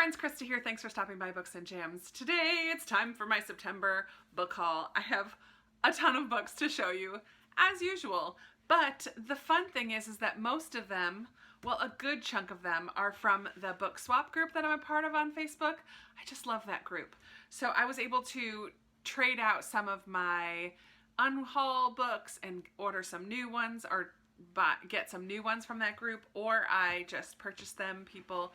friends, Krista here. Thanks for stopping by Books and Jams. Today it's time for my September book haul. I have a ton of books to show you as usual, but the fun thing is that most of them, well, a good chunk of them are from the book swap group that I'm a part of on Facebook. I just love that group. So I was able to trade out some of my unhaul books and order some new ones, or get some new ones from that group, or I just purchased them. People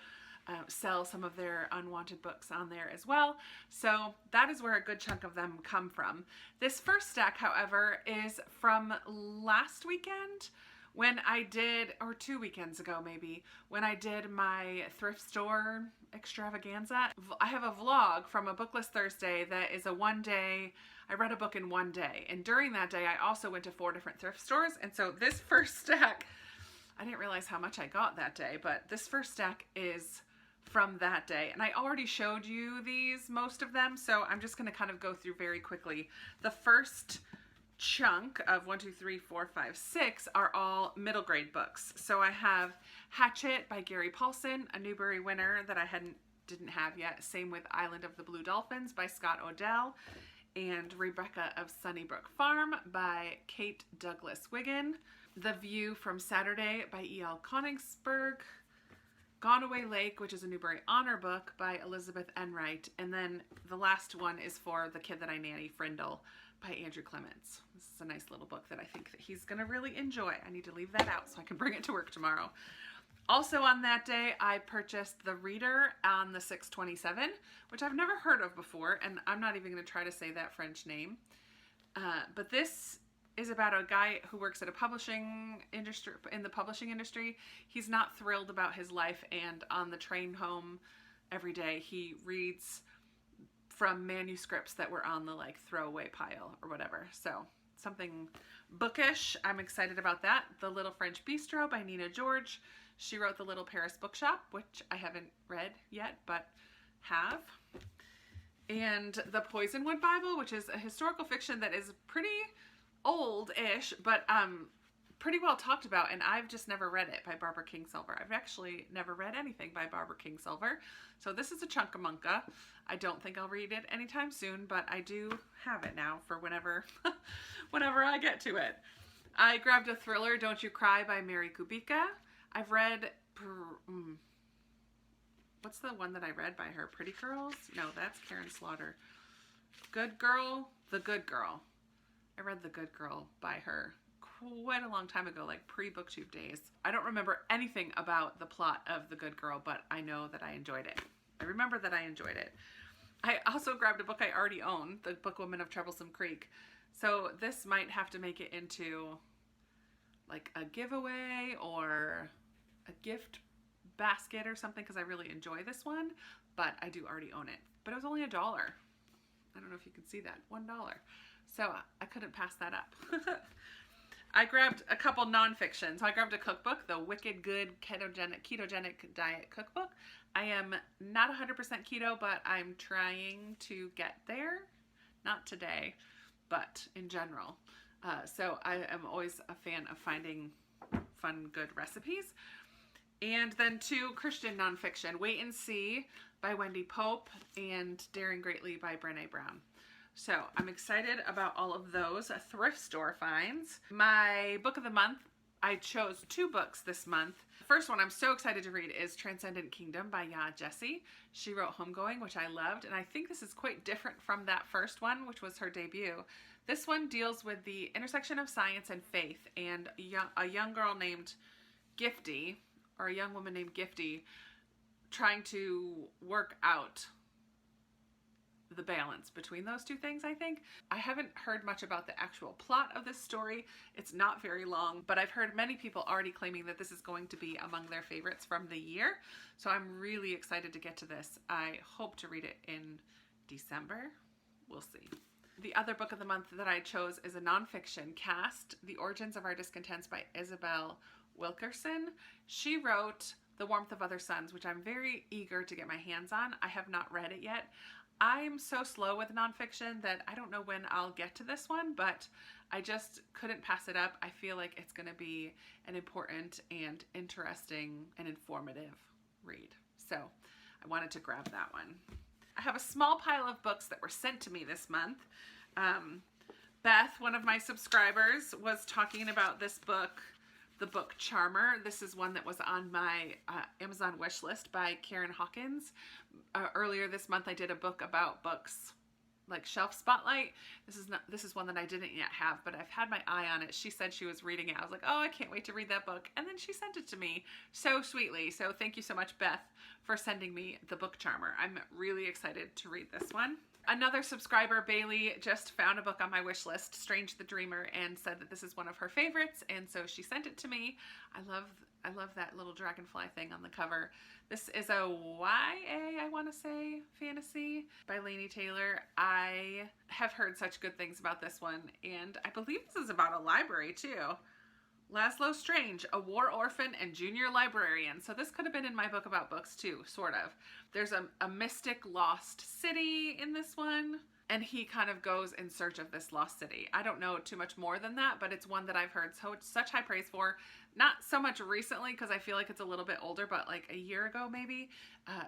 sell some of their unwanted books on there as well. So that is where a good chunk of them come from. This first stack, however, is from last weekend when I did, or 2 weekends ago maybe, when I did my thrift store extravaganza. I have a vlog from a Booklist Thursday that is a one-day, I read a book in one day, and during that day I also went to 4 different thrift stores. And so this first stack, I didn't realize how much I got that day, but this first stack is from that day. And I already showed you most of them, so I'm just going to kind of go through very quickly. The first chunk of 1, 2, 3, 4, 5, 6 are all middle grade books. So I have Hatchet by Gary Paulson, a Newbery winner that I didn't have yet. Same with Island of the Blue Dolphins by Scott Odell, and Rebecca of Sunnybrook Farm by Kate Douglas Wiggin. The View from Saturday by E.L. Konigsberg. Gone Away Lake, which is a Newbery Honor book by Elizabeth Enright. And then the last one is For the Kid That I Nanny, Frindle by Andrew Clements. This is a nice little book that I think that he's going to really enjoy. I need to leave that out so I can bring it to work tomorrow. Also on that day, I purchased The Reader on the 627, which I've never heard of before, and I'm not even going to try to say that French name. But this is about a guy who works at a publishing industry, in the publishing industry. He's not thrilled about his life, and on the train home every day, he reads from manuscripts that were on the throwaway pile or whatever. So something bookish. I'm excited about that. The Little French Bistro by Nina George. She wrote The Little Paris Bookshop, which I haven't read yet, but have. And The Poisonwood Bible, which is a historical fiction that is pretty old-ish, but pretty well talked about, and I've just never read it, by Barbara Kingsolver. I've actually never read anything by Barbara Kingsolver, so this is a chunkamunka. I don't think I'll read it anytime soon, but I do have it now for whenever whenever I get to it. I grabbed a thriller, Don't You Cry by Mary Kubica. I've read what's the one that I read by her? Pretty Girls? No, that's Karen Slaughter. Good Girl? The Good Girl. I read The Good Girl by her quite a long time ago, like pre-BookTube days. I don't remember anything about the plot of The Good Girl, but I know that I enjoyed it. I remember that I enjoyed it. I also grabbed a book I already own, The Bookwoman of Troublesome Creek. So this might have to make it into like a giveaway or a gift basket or something, because I really enjoy this one, but I do already own it. But it was only $1. I don't know if you can see that, $1. So I couldn't pass that up. I grabbed a couple nonfiction. So I grabbed a cookbook, The Wicked Good Ketogenic Diet Cookbook. I am not 100% keto, but I'm trying to get there. Not today, but in general. So I am always a fan of finding fun, good recipes. And then 2 Christian nonfiction, Wait and See by Wendy Pope and Daring Greatly by Brené Brown. So I'm excited about all of those thrift store finds. My book of the month, I chose 2 books this month. The first one I'm so excited to read is Transcendent Kingdom by Yaa Gyasi. She wrote Homegoing, which I loved, and I think this is quite different from that first one, which was her debut. This one deals with the intersection of science and faith, and a young girl named Gifty, or a young woman named Gifty, trying to work out the balance between those two things, I think. I haven't heard much about the actual plot of this story. It's not very long, but I've heard many people already claiming that this is going to be among their favorites from the year. So I'm really excited to get to this. I hope to read it in December. We'll see. The other book of the month that I chose is a nonfiction, Cast: The Origins of Our Discontents by Isabel Wilkerson. She wrote The Warmth of Other Suns, which I'm very eager to get my hands on. I have not read it yet. I'm so slow with nonfiction that I don't know when I'll get to this one, but I just couldn't pass it up. I feel like it's going to be an important and interesting and informative read. So I wanted to grab that one. I have a small pile of books that were sent to me this month. Beth, one of my subscribers, was talking about this book, The Book Charmer. This is one that was on my Amazon wish list by Karen Hawkins. Earlier this month I did a book about books like Shelf Spotlight. This is one that I didn't yet have, but I've had my eye on it. She said she was reading it. I was like, oh, I can't wait to read that book. And then she sent it to me so sweetly. So thank you so much, Beth, for sending me The Book Charmer. I'm really excited to read this one. Another subscriber, Bailey, just found a book on my wish list, Strange the Dreamer, and said that this is one of her favorites, and so she sent it to me. I love that little dragonfly thing on the cover. This is a YA, I want to say, fantasy by Laini Taylor. I have heard such good things about this one, and I believe this is about a library too. Laszlo Strange, a war orphan and junior librarian. So this could have been in my book about books too, sort of. There's a mystic lost city in this one, and he kind of goes in search of this lost city. I don't know too much more than that, but it's one that I've heard such high praise for. Not so much recently, because I feel like it's a little bit older, but like a year ago maybe.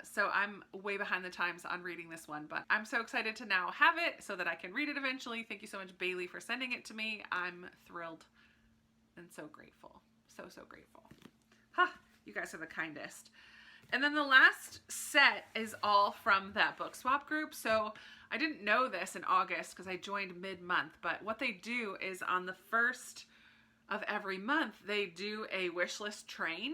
So I'm way behind the times on reading this one, but I'm so excited to now have it so that I can read it eventually. Thank you so much, Bailey, for sending it to me. I'm thrilled and so grateful. So grateful. You guys are the kindest. And then the last set is all from that book swap group. So I didn't know this in August because I joined mid-month, but what they do is on the first of every month, they do a wish list train.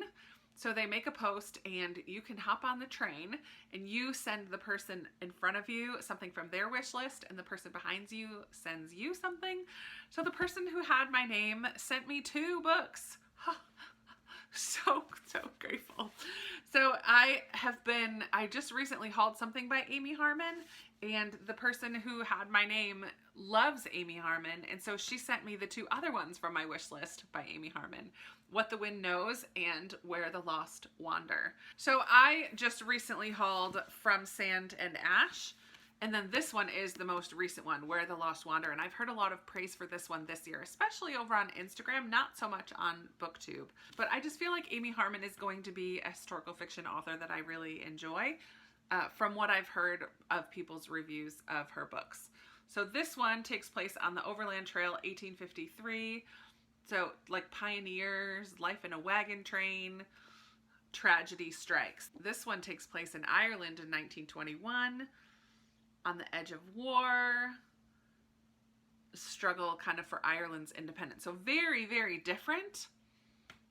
So they make a post and you can hop on the train and you send the person in front of you something from their wish list and the person behind you sends you something. So the person who had my name sent me 2 books. So grateful. So I just recently hauled something by Amy Harmon, and the person who had my name loves Amy Harmon, and so she sent me the 2 other ones from my wish list by Amy Harmon, What the Wind Knows and Where the Lost Wander. So I just recently hauled From Sand and Ash, and then this one is the most recent one, Where the Lost Wander, and I've heard a lot of praise for this one this year, especially over on Instagram, not so much on BookTube. But I just feel like Amy Harmon is going to be a historical fiction author that I really enjoy, from what I've heard of people's reviews of her books. So this one takes place on the Overland Trail, 1853. So like pioneers, life in a wagon train, tragedy strikes. This one takes place in Ireland in 1921. On the edge of war, struggle kind of for Ireland's independence. So very, very different,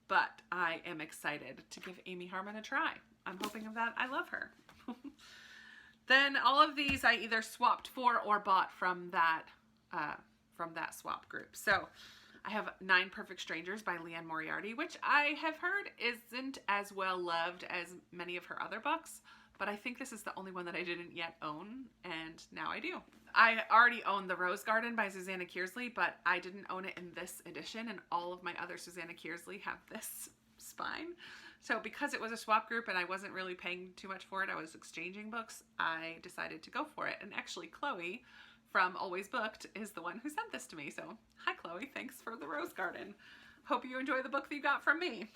but I am excited to give Amy Harmon a try. I'm hoping of that. I love her. Then all of these I either swapped for or bought from that swap group. So I have 9 Perfect Strangers by Leanne Moriarty, which I have heard isn't as well loved as many of her other books. But I think this is the only one that I didn't yet own, and now I do. I already own The Rose Garden by Susanna Kearsley, but I didn't own it in this edition, and all of my other Susanna Kearsley have this spine. So because it was a swap group and I wasn't really paying too much for it, I was exchanging books, I decided to go for it. And actually Chloe from Always Booked is the one who sent this to me. So hi Chloe, thanks for The Rose Garden. Hope you enjoy the book that you got from me.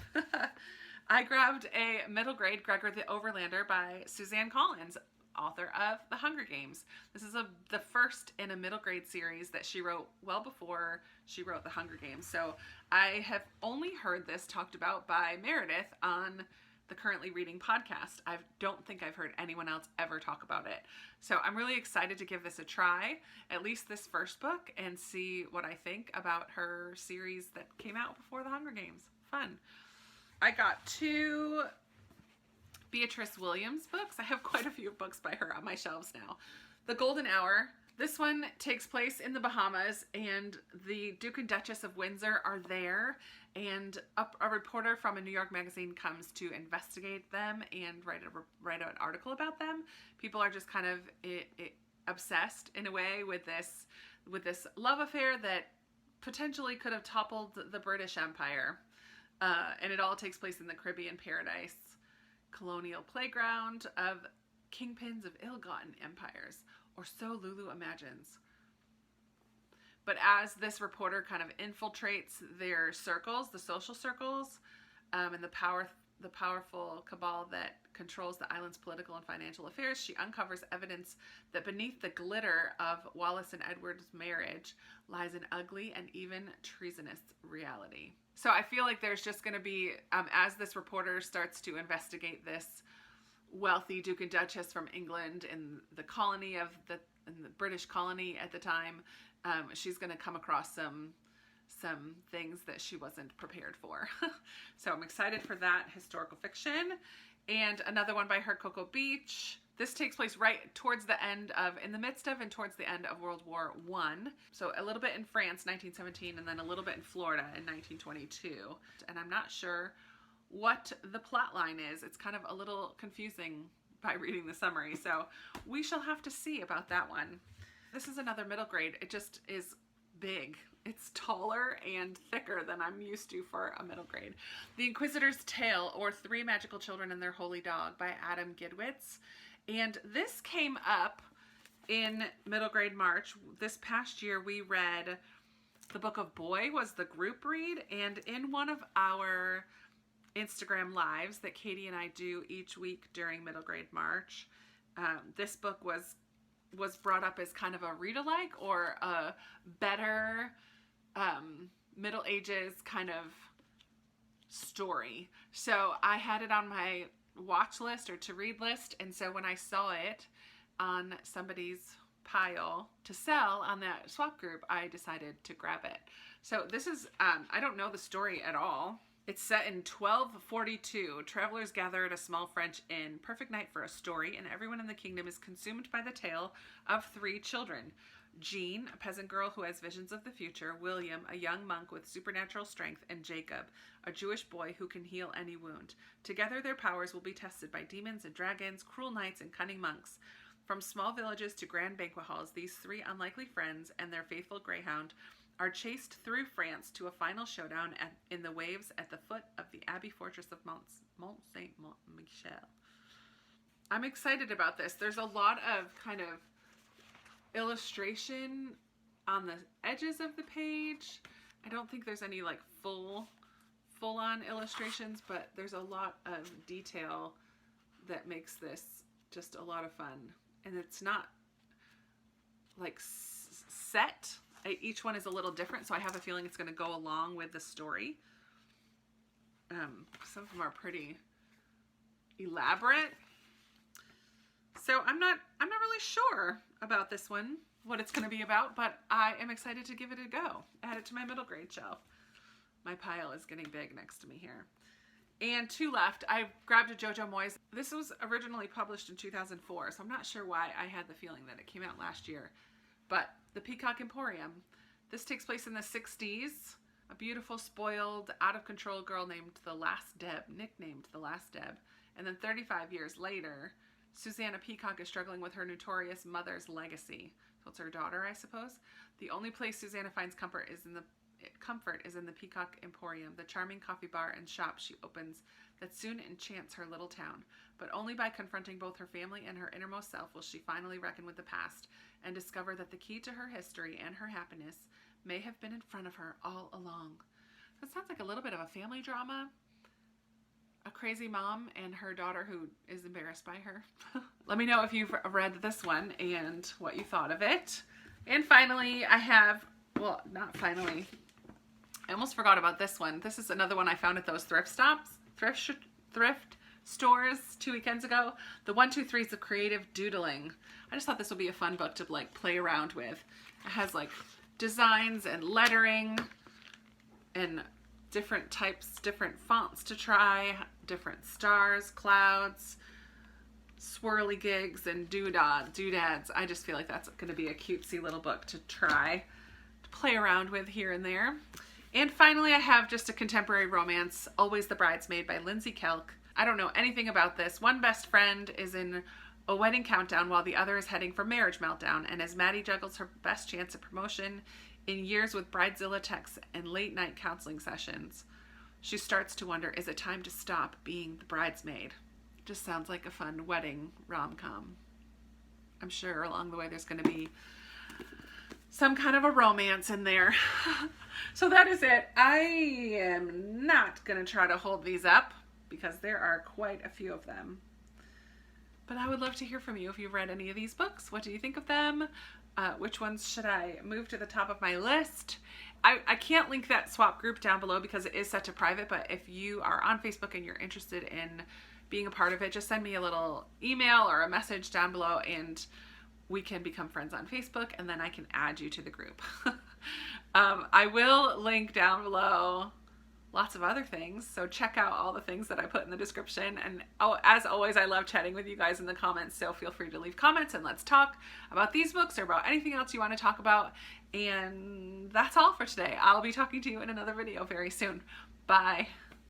I grabbed a middle grade Gregor the Overlander by Suzanne Collins, author of The Hunger Games. This is the first in a middle grade series that she wrote well before she wrote The Hunger Games. So I have only heard this talked about by Meredith on the Currently Reading podcast. I don't think I've heard anyone else ever talk about it. So I'm really excited to give this a try, at least this first book, and see what I think about her series that came out before The Hunger Games. Fun. I got 2 Beatrice Williams books. I have quite a few books by her on my shelves now. The Golden Hour. This one takes place in the Bahamas, and the Duke and Duchess of Windsor are there, and a reporter from a New York magazine comes to investigate them and write an article about them. People are just kind of obsessed in a way with this love affair that potentially could have toppled the British Empire. And it all takes place in the Caribbean paradise colonial playground of kingpins of ill-gotten empires, or so Lulu imagines. But as this reporter kind of infiltrates their circles, the social circles, and the power the powerful cabal that controls the island's political and financial affairs, she uncovers evidence that beneath the glitter of Wallace and Edward's marriage lies an ugly and even treasonous reality. So I feel like there's just going to be, as this reporter starts to investigate this wealthy Duke and Duchess from England in the colony of in the British colony at the time, she's going to come across some things that she wasn't prepared for. So I'm excited for that historical fiction. And another one by her, Cocoa Beach. This takes place right towards the end of, in the midst of and towards the end of World War I. So a little bit in France, 1917, and then a little bit in Florida in 1922. And I'm not sure what the plot line is. It's kind of a little confusing by reading the summary. So we shall have to see about that one. This is another middle grade. It just is big. It's taller and thicker than I'm used to for a middle grade. The Inquisitor's Tale, or Three Magical Children and Their Holy Dog by Adam Gidwitz. And this came up in middle grade March. This past year we read The Book of Boy was the group read, and in one of our Instagram lives that Katie and I do each week during middle grade March, this book was brought up as kind of a read-alike or a better Middle Ages kind of story. So I had it on my watch list or to read list, and so when I saw it on somebody's pile to sell on that swap group, I decided to grab it. So this is, I don't know the story at all. It's set in 1242. Travelers gather at a small French inn. Perfect night for a story, and everyone in the kingdom is consumed by the tale of three children. Jean, a peasant girl who has visions of the future. William, a young monk with supernatural strength. And Jacob, a Jewish boy who can heal any wound. Together their powers will be tested by demons and dragons, cruel knights and cunning monks. From small villages to grand banquet halls, these three unlikely friends and their faithful greyhound are chased through France to a final showdown in the waves at the foot of the Abbey Fortress of Mont Saint-Michel. I'm excited about this. There's a lot of kind of illustration on the edges of the page. I don't think there's any like full-on illustrations, but there's a lot of detail that makes this just a lot of fun. And it's not like set. Each one is a little different, so I have a feeling it's going to go along with the story. Some of them are pretty elaborate. So I'm not really sure about this one, what it's going to be about, but I am excited to give it a go. Add it to my middle grade shelf. My pile is getting big next to me here. And two left. I grabbed a JoJo Moyes. This was originally published in 2004, so I'm not sure why I had the feeling that it came out last year. But The Peacock Emporium. This takes place in the 60s. A beautiful, spoiled, out-of-control girl named the Last Deb, nicknamed the Last Deb. And then 35 years later, Susanna Peacock is struggling with her notorious mother's legacy. So it's her daughter, I suppose. The only place Susanna finds comfort is in the Peacock Emporium, the charming coffee bar and shop she opens that soon enchants her little town. But only by confronting both her family and her innermost self will she finally reckon with the past and discover that the key to her history and her happiness may have been in front of her all along. That sounds like a little bit of a family drama. A crazy mom and her daughter who is embarrassed by her. Let me know if you've read this one and what you thought of it. And finally, I have, well, not finally, I almost forgot about this one. This is another one I found at those thrift stores 2 weekends ago. The 1, 2, 3s of Creative Doodling. I just thought this would be a fun book to like play around with. It has like designs and lettering and different types, different fonts to try, different stars, clouds, swirly gigs, and doodads. I just feel like that's going to be a cutesy little book to try to play around with here and there. And finally, I have just a contemporary romance, Always the Bridesmaid by Lindsay Kelk. I don't know anything about this. One best friend is in a wedding countdown while the other is heading for marriage meltdown. And as Maddie juggles her best chance at promotion in years with Bridezilla texts and late night counseling sessions, she starts to wonder, is it time to stop being the bridesmaid? Just sounds like a fun wedding rom-com. I'm sure along the way there's going to be some kind of a romance in there. So that is it. I am not going to try to hold these up because there are quite a few of them. But I would love to hear from you if you've read any of these books. What do you think of them? Which ones should I move to the top of my list? I can't link that swap group down below because it is such a private, but if you are on Facebook and you're interested in being a part of it, just send me a little email or a message down below and we can become friends on Facebook, and then I can add you to the group. I will link down below lots of other things, so check out all the things that I put in the description. And as always, I love chatting with you guys in the comments, so feel free to leave comments and let's talk about these books or about anything else you want to talk about. And that's all for today. I'll be talking to you in another video very soon. Bye.